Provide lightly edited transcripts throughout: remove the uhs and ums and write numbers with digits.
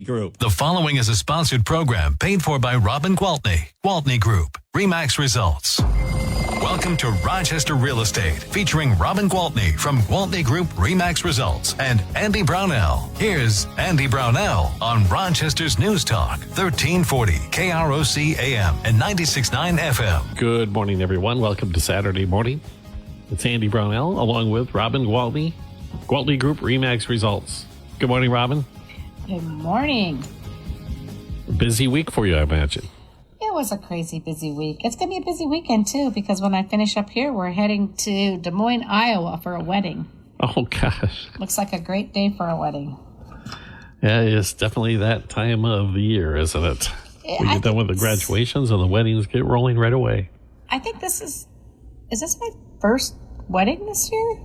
Group. The following is a sponsored program paid for by Robin Gwaltney. Gwaltney Group, RE/MAX Results. Welcome to Rochester Real Estate, featuring Robin Gwaltney from Gwaltney Group, RE/MAX Results, and Andy Brownell. Here's Andy Brownell on Rochester's News Talk, 1340 KROC AM and 96.9 FM. Good morning, everyone. Welcome to Saturday morning. It's Andy Brownell, along with Robin Gwaltney, Gwaltney Group, RE/MAX Results. Good morning, Robin. Good morning. Busy week for you, I imagine. It was a crazy busy week. It's going to be a busy weekend, too, because when I finish up here, we're heading to Des Moines, Iowa for a wedding. Oh, gosh. Looks like a great day for a wedding. Yeah, it's definitely that time of the year, isn't it? We get done with the graduations and the weddings get rolling right away. I think is this my first wedding this year?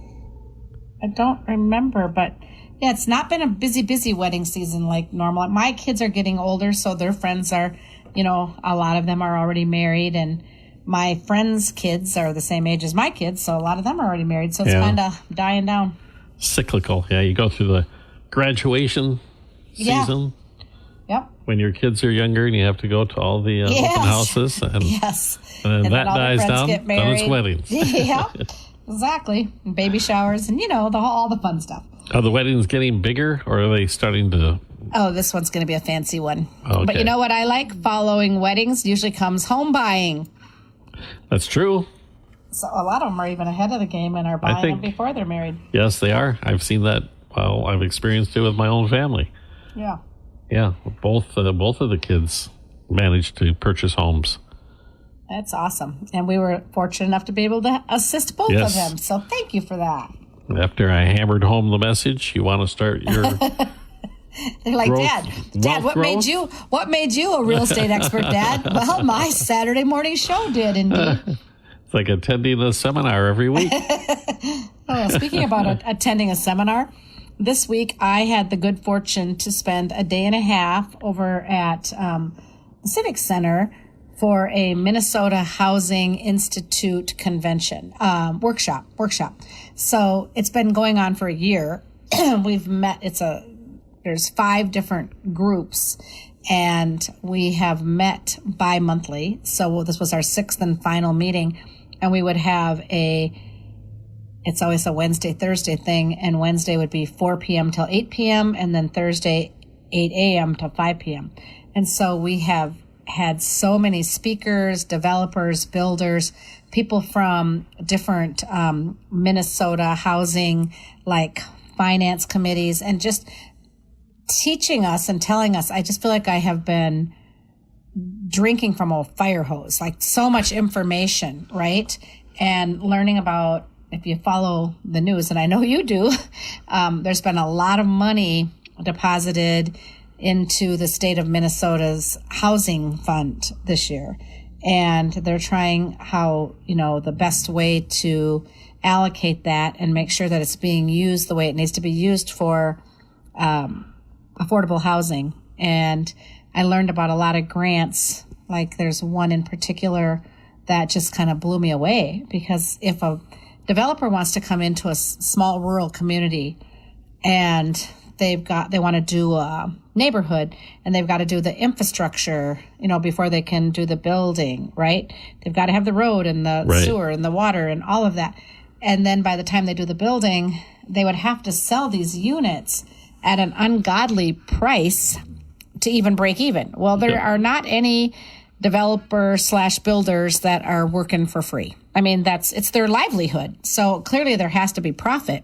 I don't remember, but yeah, it's not been a busy wedding season like normal. My kids are getting older, so their friends are, a lot of them are already married, and my friends' kids are the same age as my kids, so a lot of them are already married, so it's kind of dying down. Cyclical. Yeah, you go through the graduation season. Yep. When your kids are younger and you have to go to all the open houses. And, yes. And then that dies down, then it's weddings. Yeah, exactly. And baby showers and, all the fun stuff. Are the weddings getting bigger, or are they starting to... Oh, this one's going to be a fancy one. Okay. But you know what I like? Following weddings usually comes home buying. That's true. So a lot of them are even ahead of the game and are buying them before they're married. Yes, they are. I've seen that. Well, I've experienced it with my own family. Yeah. Yeah, both of the kids managed to purchase homes. That's awesome. And we were fortunate enough to be able to assist both of them. So thank you for that. After I hammered home the message, you want to start your... They're like, Dad, what made you a real estate expert, Dad? Well, my Saturday morning show did, indeed. It's like attending a seminar every week. Speaking about attending a seminar, this week I had the good fortune to spend a day and a half over at the Civic Center for a Minnesota Housing Institute convention, workshop. So it's been going on for a year. We've met, there's 5 different groups, and we have met bi-monthly. So this was our 6th and final meeting, and we would have it's always a Wednesday, Thursday thing, and Wednesday would be 4 p.m. till 8 p.m., and then Thursday, 8 a.m. till 5 p.m. And so we have had so many speakers, developers, builders, people from different Minnesota housing, like finance committees, and just teaching us and telling us. I just feel like I have been drinking from a fire hose, like so much information, right? And learning about, if you follow the news, and I know you do, there's been a lot of money deposited into the state of Minnesota's housing fund this year. And they're trying the best way to allocate that and make sure that it's being used the way it needs to be used for affordable housing. And I learned about a lot of grants. Like there's one in particular that just kind of blew me away, because if a developer wants to come into a small rural community and they want to do a neighborhood, and they've got to do the infrastructure, before they can do the building, right? They've got to have the road and the sewer and the water and all of that. And then by the time they do the building, they would have to sell these units at an ungodly price to even break even. Well, there are not any developer/builders that are working for free. I mean, it's their livelihood. So clearly there has to be profit.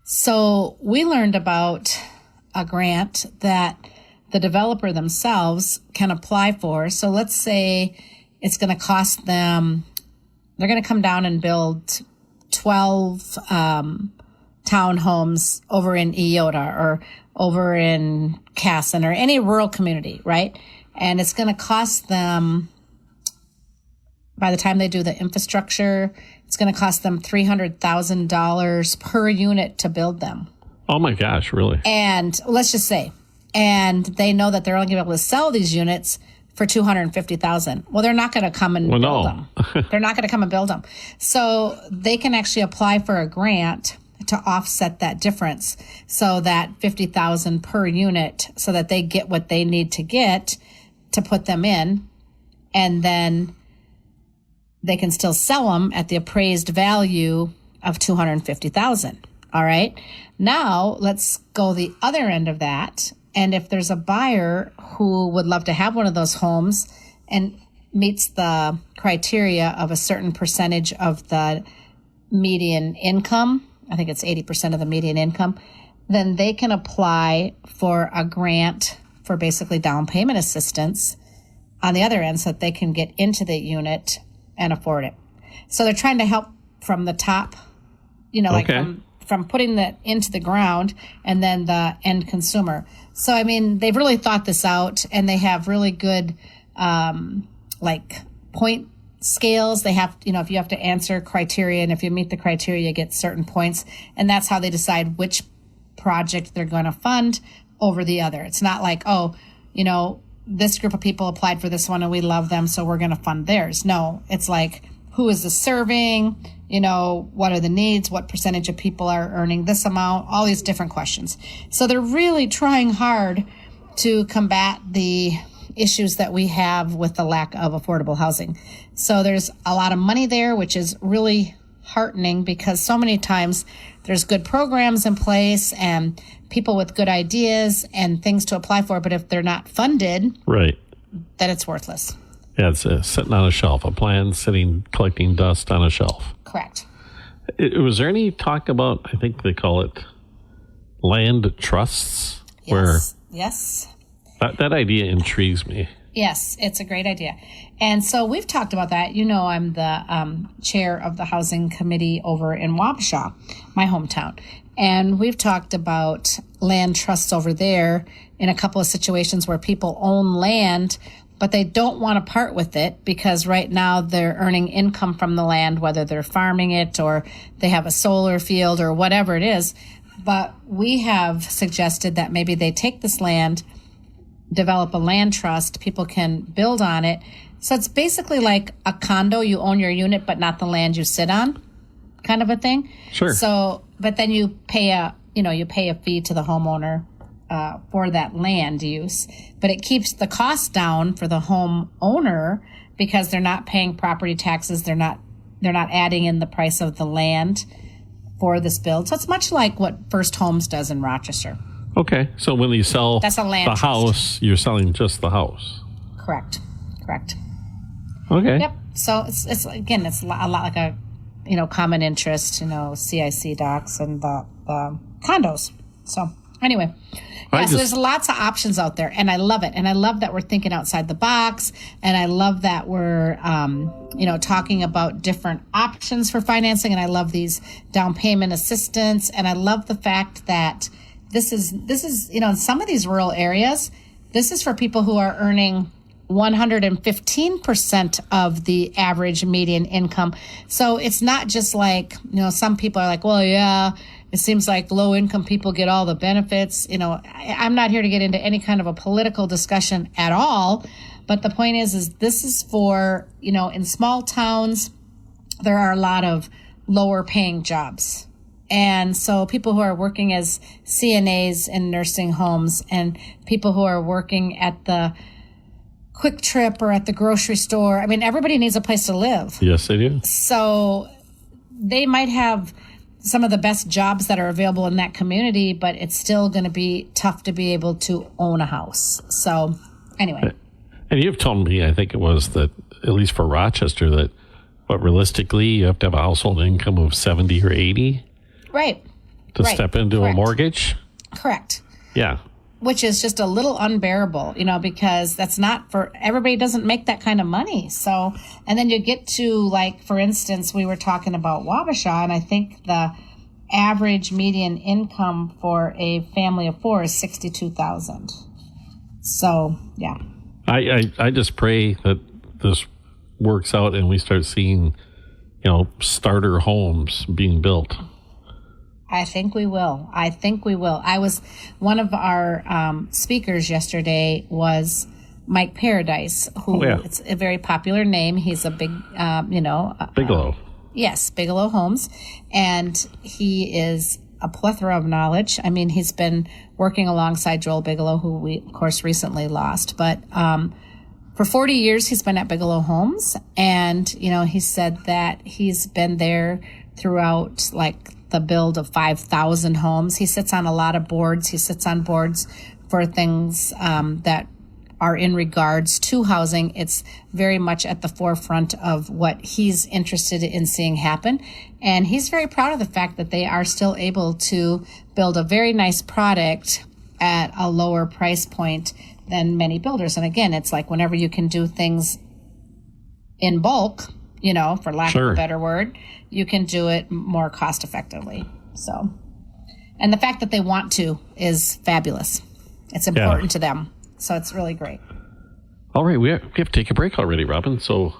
So we learned about a grant that the developer themselves can apply for. So let's say it's going to cost them, they're going to come down and build 12 townhomes over in Iota or over in Casson or any rural community, right? And it's going to cost them, by the time they do the infrastructure, it's going to cost them $300,000 per unit to build them. Oh my gosh, really? And let's just say, and they know that they're only going to be able to sell these units for $250,000. Well, they're not going to come and build them. They're not going to come and build them. So they can actually apply for a grant to offset that difference, so that $50,000 per unit, so that they get what they need to get to put them in, and then they can still sell them at the appraised value of $250,000. All right. Now let's go the other end of that. And if there's a buyer who would love to have one of those homes and meets the criteria of a certain percentage of the median income, I think it's 80% of the median income, then they can apply for a grant for basically down payment assistance on the other end, so that they can get into the unit and afford it. So they're trying to help from the top, like from putting that into the ground, and then the end consumer. So, I mean, they've really thought this out, and they have really good, point scales. They have, if you have to answer criteria, and if you meet the criteria, you get certain points. And that's how they decide which project they're going to fund over the other. It's not like, this group of people applied for this one and we love them, so we're going to fund theirs. No, it's like, who is this serving? What are the needs? What percentage of people are earning this amount? All these different questions. So they're really trying hard to combat the issues that we have with the lack of affordable housing. So there's a lot of money there, which is really heartening, because so many times there's good programs in place and people with good ideas and things to apply for, but if they're not funded, right, then it's worthless. Yeah, it's sitting on a shelf, a plan sitting, collecting dust on a shelf. Correct. Was there any talk about, I think they call it land trusts? Yes. That idea intrigues me. Yes, it's a great idea. And so we've talked about that. I'm the chair of the housing committee over in Wabasha, my hometown. And we've talked about land trusts over there in a couple of situations where people own land, but they don't want to part with it because right now they're earning income from the land, whether they're farming it or they have a solar field or whatever it is. But we have suggested that maybe they take this land, develop a land trust, people can build on it. So it's basically like a condo. You own your unit, but not the land you sit on, kind of a thing. Sure. So, but then you pay a fee to the homeowner for that land use, but it keeps the cost down for the homeowner because they're not paying property taxes. They're not adding in the price of the land for this build. So it's much like what First Homes does in Rochester. Okay. So when you sell That's a land the trust. house, you're selling just the house. Correct. Okay. Yep. So it's again, it's a lot like a, common interest, CIC docs and the condos. So anyway, so there's lots of options out there, and I love it. And I love that we're thinking outside the box, and I love that we're, talking about different options for financing, and I love these down payment assistance, and I love the fact that this is, in some of these rural areas, this is for people who are earning 115% of the average median income. So it's not just like, some people are like, well, yeah, it seems like low income people get all the benefits. I'm not here to get into any kind of a political discussion at all. But the point is this is for, in small towns, there are a lot of lower paying jobs. And so people who are working as CNAs in nursing homes and people who are working at the Quick Trip or at the grocery store. I mean, everybody needs a place to live. Yes, they do. So they might have some of the best jobs that are available in that community, but it's still going to be tough to be able to own a house. So anyway. And you've told me, I think it was that, at least for Rochester, that realistically you have to have a household income of 70 or 80. Right. To step into a mortgage. Correct. Yeah. Which is just a little unbearable, because that's not for everybody doesn't make that kind of money. So, and then you get to, like, for instance, we were talking about Wabasha, and I think the average median income for a family of four is $62,000. So, yeah. I just pray that this works out and we start seeing, starter homes being built. I think we will. One of our speakers yesterday was Mike Paradise, who it's a very popular name. He's a big, Bigelow. Yes, Bigelow Homes. And he is a plethora of knowledge. I mean, he's been working alongside Joel Bigelow, who we, of course, recently lost. But for 40 years, he's been at Bigelow Homes. And, you know, he said that he's been there throughout, like, the build of 5,000 homes. He sits on a lot of boards. He sits on boards for things that are in regards to housing. It's very much at the forefront of what he's interested in seeing happen. And he's very proud of the fact that they are still able to build a very nice product at a lower price point than many builders. And again, it's like whenever you can do things in bulk, you know, for lack of a better word, you can do it more cost effectively. So, and the fact that they want to is fabulous. It's important to them. So it's really great. All right, we have to take a break already, Robin. So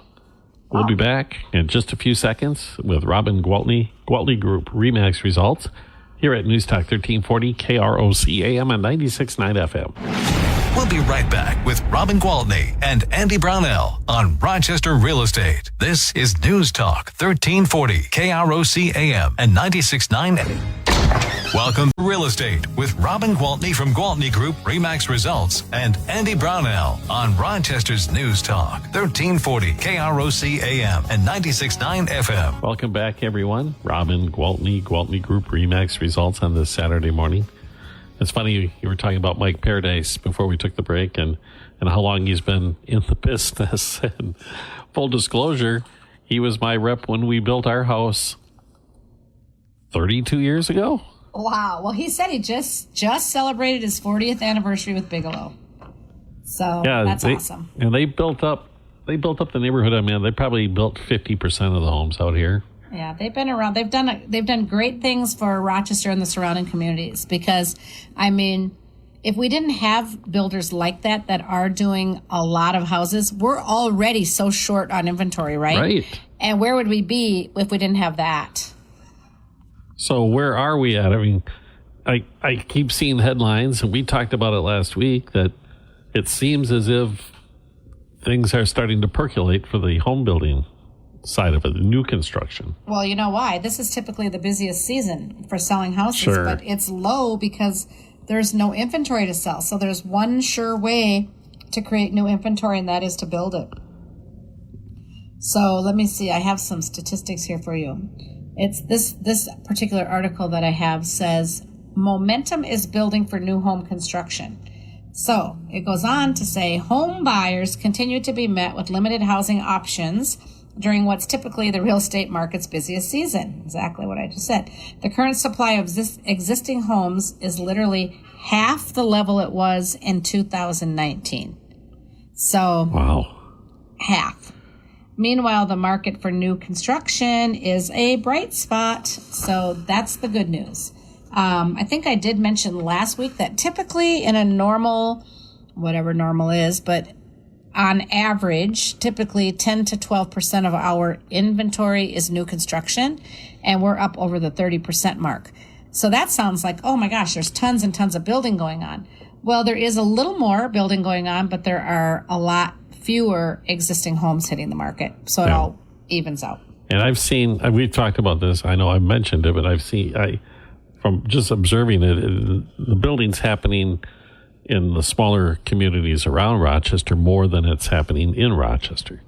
we'll be back in just a few seconds with Robin Gwaltney, Gwaltney Group RE/MAX results here at News Talk 1340 KROC AM and 96.9 FM. We'll be right back with Robin Gwaltney and Andy Brownell on Rochester Real Estate. This is News Talk 1340 KROC AM and 96.9 FM. Welcome to Real Estate with Robin Gwaltney from Gwaltney Group RE/MAX Results and Andy Brownell on Rochester's News Talk 1340 KROC AM and 96.9 FM. Welcome back, everyone. Robin Gwaltney, Gwaltney Group RE/MAX Results on this Saturday morning. It's funny, you were talking about Mike Paradise before we took the break and how long he's been in the business. And full disclosure, he was my rep when we built our house 32 years ago. Wow. Well, he said he just celebrated his 40th anniversary with Bigelow. So that's awesome. And they built up the neighborhood I'm in. They probably built 50% of the homes out here. Yeah, they've been around. They've done great things for Rochester and the surrounding communities because, I mean, if we didn't have builders like that are doing a lot of houses, we're already so short on inventory, right? Right. And where would we be if we didn't have that? So where are we at? I mean, I keep seeing headlines, and we talked about it last week, that it seems as if things are starting to percolate for the home building side of it, the new construction. Well, you know why? This is typically the busiest season for selling houses, but it's low because there's no inventory to sell. So there's one sure way to create new inventory, and that is to build it. So let me see. I have some statistics here for you. It's this particular article that I have says momentum is building for new home construction. So it goes on to say home buyers continue to be met with limited housing options during what's typically the real estate market's busiest season. Exactly what I just said. The current supply of existing homes is literally half the level it was in 2019. So wow, half. Meanwhile, the market for new construction is a bright spot. So that's the good news. I think I did mention last week that typically in a normal, whatever normal is, but on average, typically 10 to 12% of our inventory is new construction, and we're up over the 30% mark. So that sounds like, oh my gosh, there's tons and tons of building going on. Well, there is a little more building going on, but there are a lot fewer existing homes hitting the market. So it all evens out. And I've seen, we've talked about this, I know I mentioned it, but from just observing it, the building's happening in the smaller communities around Rochester more than it's happening in Rochester.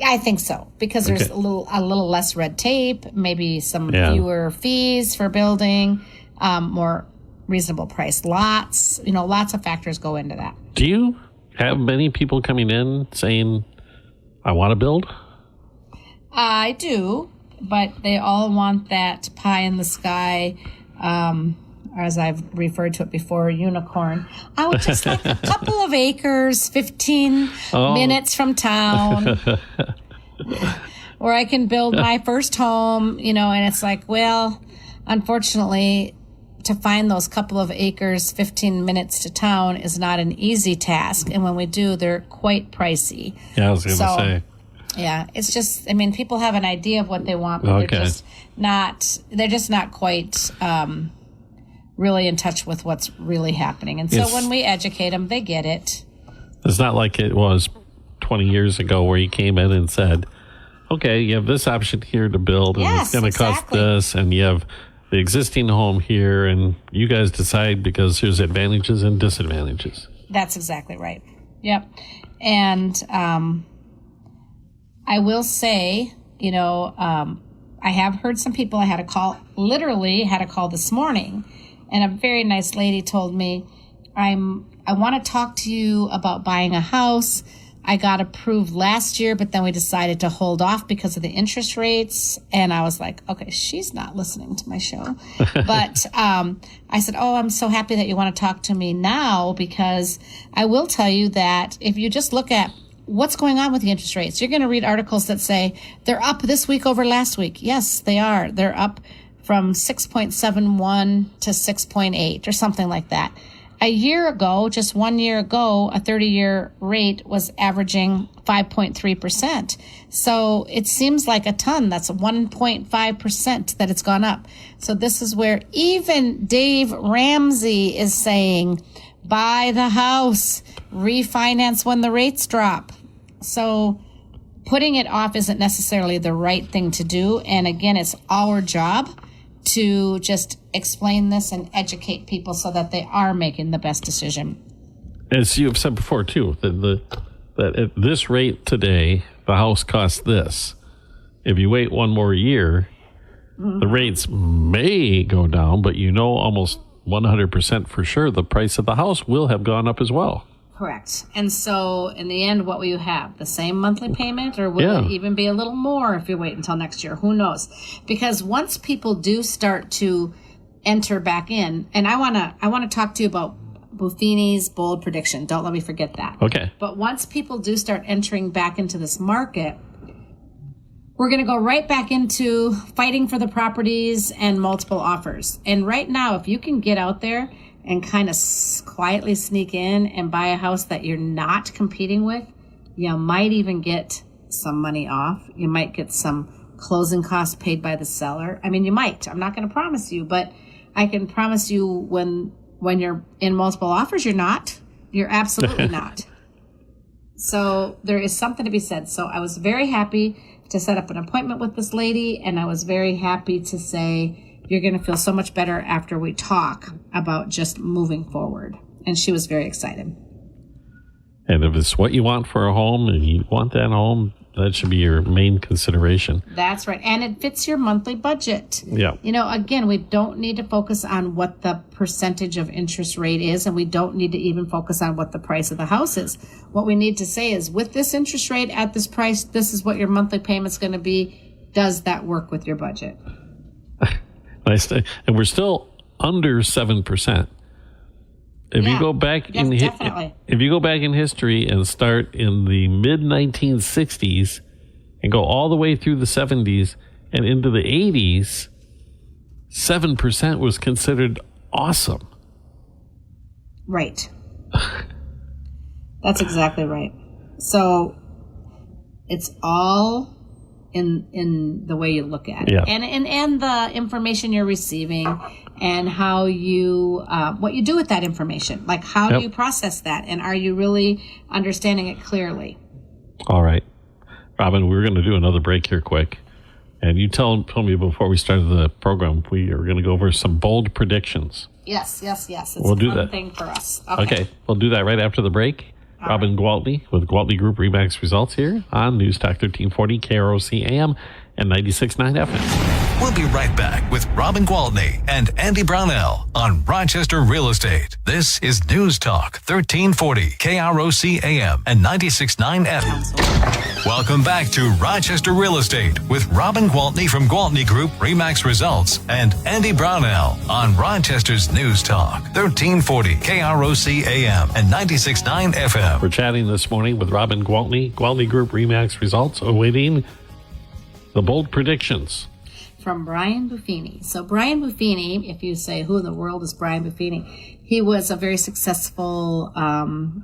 I think so, because there's a little less red tape, maybe some fewer fees for building, more reasonable priced lots. You know, lots of factors go into that. Do you have many people coming in saying, I want to build? I do, but they all want that pie in the sky, as I've referred to it before, unicorn. I would just like a couple of acres, 15 minutes from town, where I can build my first home, you know, and it's like, well, unfortunately, to find those couple of acres, 15 minutes to town is not an easy task. And when we do, they're quite pricey. Yeah, I was going to say. Yeah, it's just, I mean, people have an idea of what they want, but they're just not quite really in touch with what's really happening. And so when we educate them, they get it. It's not like it was 20 years ago where you came in and said, okay, you have this option here to build, and Yes, it's going to cost exactly. this, and you have the existing home here, and you guys decide because there's advantages and disadvantages. That's exactly right. Yep. And I will say, I have heard some people. I had a call this morning, and a very nice lady told me, I want to talk to you about buying a house. I got approved last year, but then we decided to hold off because of the interest rates. And I was like, okay, she's not listening to my show. But I said, oh, I'm so happy that you want to talk to me now, because I will tell you that if you just look at what's going on with the interest rates, you're going to read articles that say they're up this week over last week. Yes, they are. They're up from 6.71 to 6.8 or something like that. A year ago, just 1 year ago, a 30-year rate was averaging 5.3%. So it seems like a ton. That's 1.5% that it's gone up. So this is where even Dave Ramsey is saying, buy the house, refinance when the rates drop. So putting it off isn't necessarily the right thing to do. And again, it's our job to just explain this and educate people so that they are making the best decision. As you have said before, too, that at this rate today, the house costs this. If you wait one more year, the rates may go down, but almost 100% for sure the price of the house will have gone up as well. Correct. And so in the end, what will you have? The same monthly payment, or will it even be a little more if you wait until next year? Who knows? Because once people do start to enter back in, and I want to talk to you about Buffini's bold prediction. Don't let me forget that. Okay. But once people do start entering back into this market, we're going to go right back into fighting for the properties and multiple offers. And right now, if you can get out there and kind of quietly sneak in and buy a house that you're not competing with, you might even get some money off. You might get some closing costs paid by the seller. I mean, you might. I'm not going to promise you, but I can promise you when you're in multiple offers, you're not. You're absolutely not. So there is something to be said. So I was very happy to set up an appointment with this lady, and I was very happy to say, you're going to feel so much better after we talk about just moving forward. And she was very excited. And if it's what you want for a home and you want that home, that should be your main consideration. That's right. And it fits your monthly budget. Yeah. Again, we don't need to focus on what the percentage of interest rate is, and we don't need to even focus on what the price of the house is. What we need to say is, with this interest rate at this price, this is what your monthly payment's going to be. Does that work with your budget? And we're still under 7%. If you go back if you go back in history and start in the mid 1960s and go all the way through the 70s and into the 80s, 7% was considered awesome. Right. That's exactly right. So it's all in the way you look at it, and the information you're receiving, and how you what you do with that information. Like, how do you process that, and are you really understanding it clearly? All right, Robin, we're going to do another break here quick, and you told me before we started the program we are going to go over some bold predictions. Yes. It's we'll do a fun that thing for us. Okay, we'll do that right after the break. Robin Gwaltney with Gwaltney Group-RE Results here on News Talk 1340 KROC AM and 96.9 FM. We'll be right back with Robin Gwaltney and Andy Brownell on Rochester Real Estate. This is News Talk 1340 KROC AM and 96.9 FM. Welcome back to Rochester Real Estate with Robin Gwaltney from Gwaltney Group-RE Results and Andy Brownell on Rochester's News Talk 1340 KROC AM and 96.9 FM. We're chatting this morning with Robin Gwaltney, Gwaltney Group-RE Results, awaiting the bold predictions from Brian Buffini. So Brian Buffini, if you say, who in the world is Brian Buffini? He was a very successful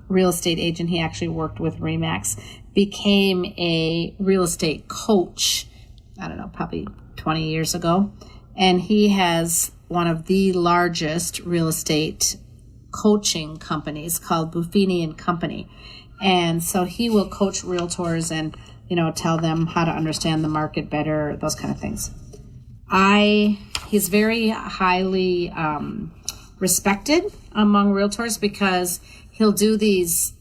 real estate agent. He actually worked with RE/MAX, became a real estate coach, I don't know, probably 20 years ago. And he has one of the largest real estate coaching companies called Buffini and Company. And so he will coach realtors and tell them how to understand the market better, those kind of things. He's very highly respected among realtors because he'll do these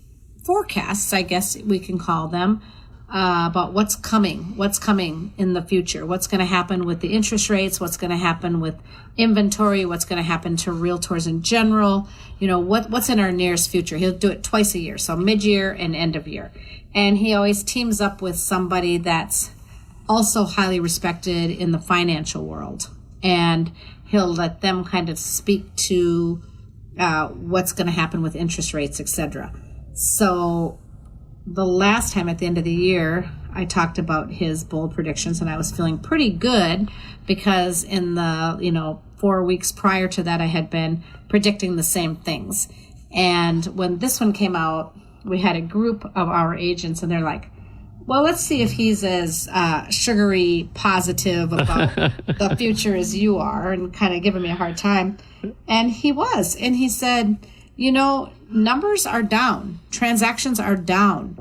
forecasts, I guess we can call them, about what's coming in the future, what's going to happen with the interest rates, what's going to happen with inventory, what's going to happen to realtors in general, what's in our nearest future. He'll do it twice a year, so mid-year and end of year. And he always teams up with somebody that's also highly respected in the financial world. And he'll let them kind of speak to what's going to happen with interest rates, etc. So the last time at the end of the year, I talked about his bold predictions, and I was feeling pretty good because in the 4 weeks prior to that, I had been predicting the same things. And when this one came out, we had a group of our agents, and they're like, well, let's see if he's as sugary positive about the future as you are, and kind of giving me a hard time. And he was. And he said, numbers are down. Transactions are down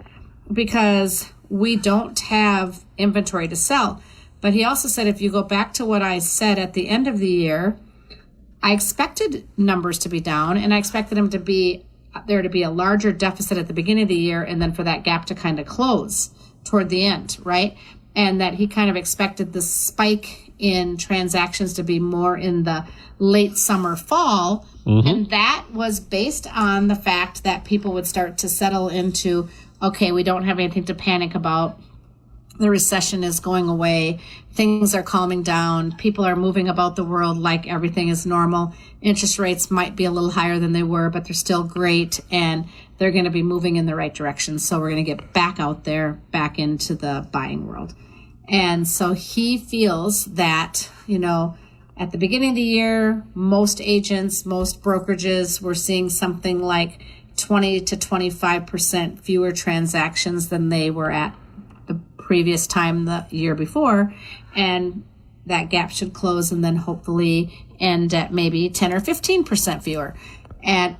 because we don't have inventory to sell. But he also said, if you go back to what I said at the end of the year, I expected numbers to be down, and I expected there to be a larger deficit at the beginning of the year, and then for that gap to kind of close toward the end, right? And that he kind of expected the spike in transactions to be more in the late summer, fall. Mm-hmm. And that was based on the fact that people would start to settle into, okay, we don't have anything to panic about. The recession is going away. Things are calming down. People are moving about the world like everything is normal. Interest rates might be a little higher than they were, but they're still great, and they're going to be moving in the right direction. So we're going to get back out there, back into the buying world. And so he feels that, at the beginning of the year, most agents, most brokerages were seeing something like 20 to 25% fewer transactions than they were at the previous time the year before. And that gap should close and then hopefully end at maybe 10 or 15% fewer. And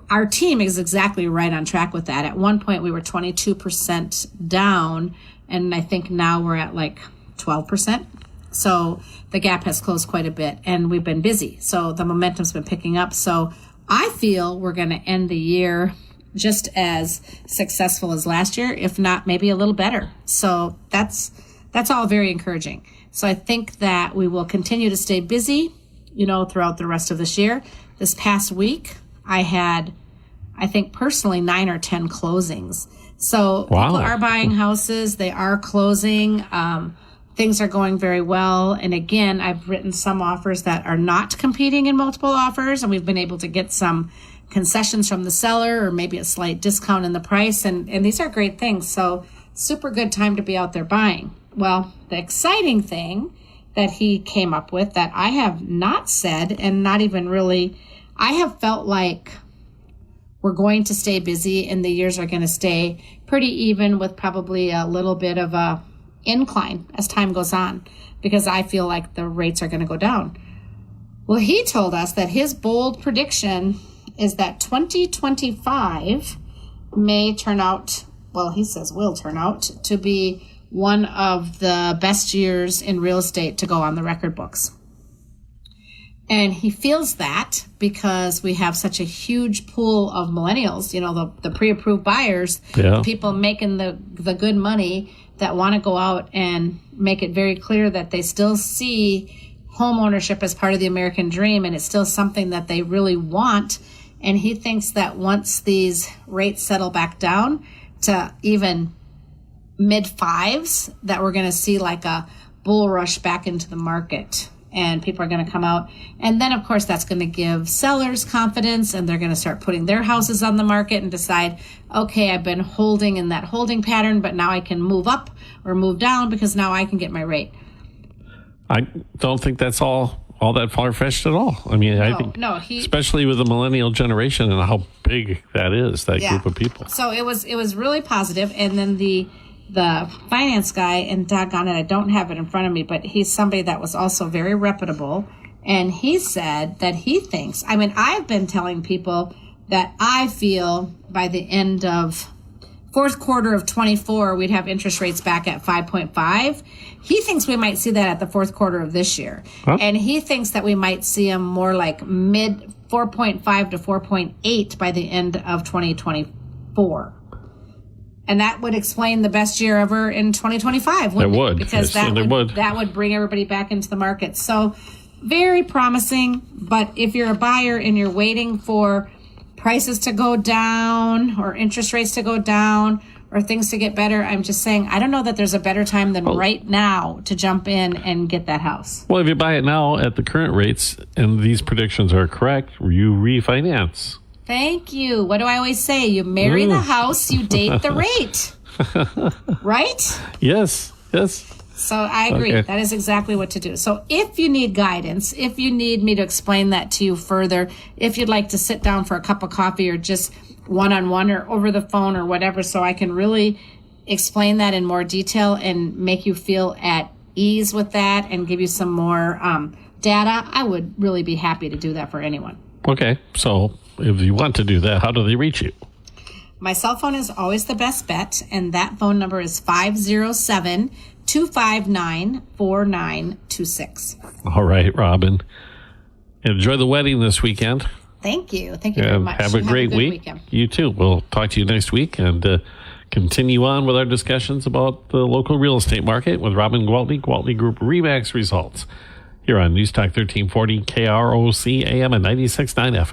our team is exactly right on track with that. At one point we were 22% down, and I think now we're at like 12%. So the gap has closed quite a bit, and we've been busy. So the momentum's been picking up. So I feel we're going to end the year just as successful as last year, if not maybe a little better. So that's all very encouraging. So I think that we will continue to stay busy, throughout the rest of this year. This past week, I had, I think personally, 9 or 10 closings. So wow. People are buying houses. They are closing. Things are going very well. And again, I've written some offers that are not competing in multiple offers, and we've been able to get some concessions from the seller or maybe a slight discount in the price. And these are great things. So super good time to be out there buying. Well, the exciting thing that he came up with that I have not said, and not even really, I have felt like we're going to stay busy and the years are going to stay pretty even, with probably a little bit of a incline as time goes on, because I feel like the rates are going to go down. Well, he told us that his bold prediction is that 2025 may turn out, well, he says will turn out to be one of the best years in real estate to go on the record books. And he feels that because we have such a huge pool of millennials, the pre-approved buyers, the people making the good money that want to go out and make it very clear that they still see home ownership as part of the American dream, and it's still something that they really want. And he thinks that once these rates settle back down to even mid-5s, that we're going to see like a bull rush back into the market, and people are going to come out. And then, of course, that's going to give sellers confidence, and they're going to start putting their houses on the market and decide, okay, I've been holding in that holding pattern, but now I can move up or move down because now I can get my rate. I don't think that's all that far-fetched at all. I mean, I think, especially with the millennial generation and how big that is, that group of people. So it was really positive. And then the finance guy, and doggone it, I don't have it in front of me, but he's somebody that was also very reputable. And he said that he thinks, I've been telling people that I feel by the end of fourth quarter of 24, we'd have interest rates back at 5.5. He thinks we might see that at the fourth quarter of this year. Huh? And he thinks that we might see them more like mid 4.5 to 4.8 by the end of 2024. And that would explain the best year ever in 2025, wouldn't it? Would. Because that would bring everybody back into the market. So very promising. But if you're a buyer and you're waiting for prices to go down or interest rates to go down or things to get better, I'm just saying, I don't know that there's a better time than right now to jump in and get that house. Well, if you buy it now at the current rates and these predictions are correct, you refinance. Thank you. What do I always say? You marry the house, you date the rate. Right? Yes. So I agree. Okay. That is exactly what to do. So if you need guidance, if you need me to explain that to you further, if you'd like to sit down for a cup of coffee or just one-on-one or over the phone or whatever, so I can really explain that in more detail and make you feel at ease with that and give you some more data, I would really be happy to do that for anyone. Okay. So if you want to do that, how do they reach you? My cell phone is always the best bet, and that phone number is 507-259-4926. All right, Robin. Enjoy the wedding this weekend. Thank you. Thank you very much. Have a great weekend. You too. We'll talk to you next week and continue on with our discussions about the local real estate market with Robin Gwaltney, Gwaltney Group RE/MAX results. Here on News Talk 1340 KROC AM and 96.9 FM.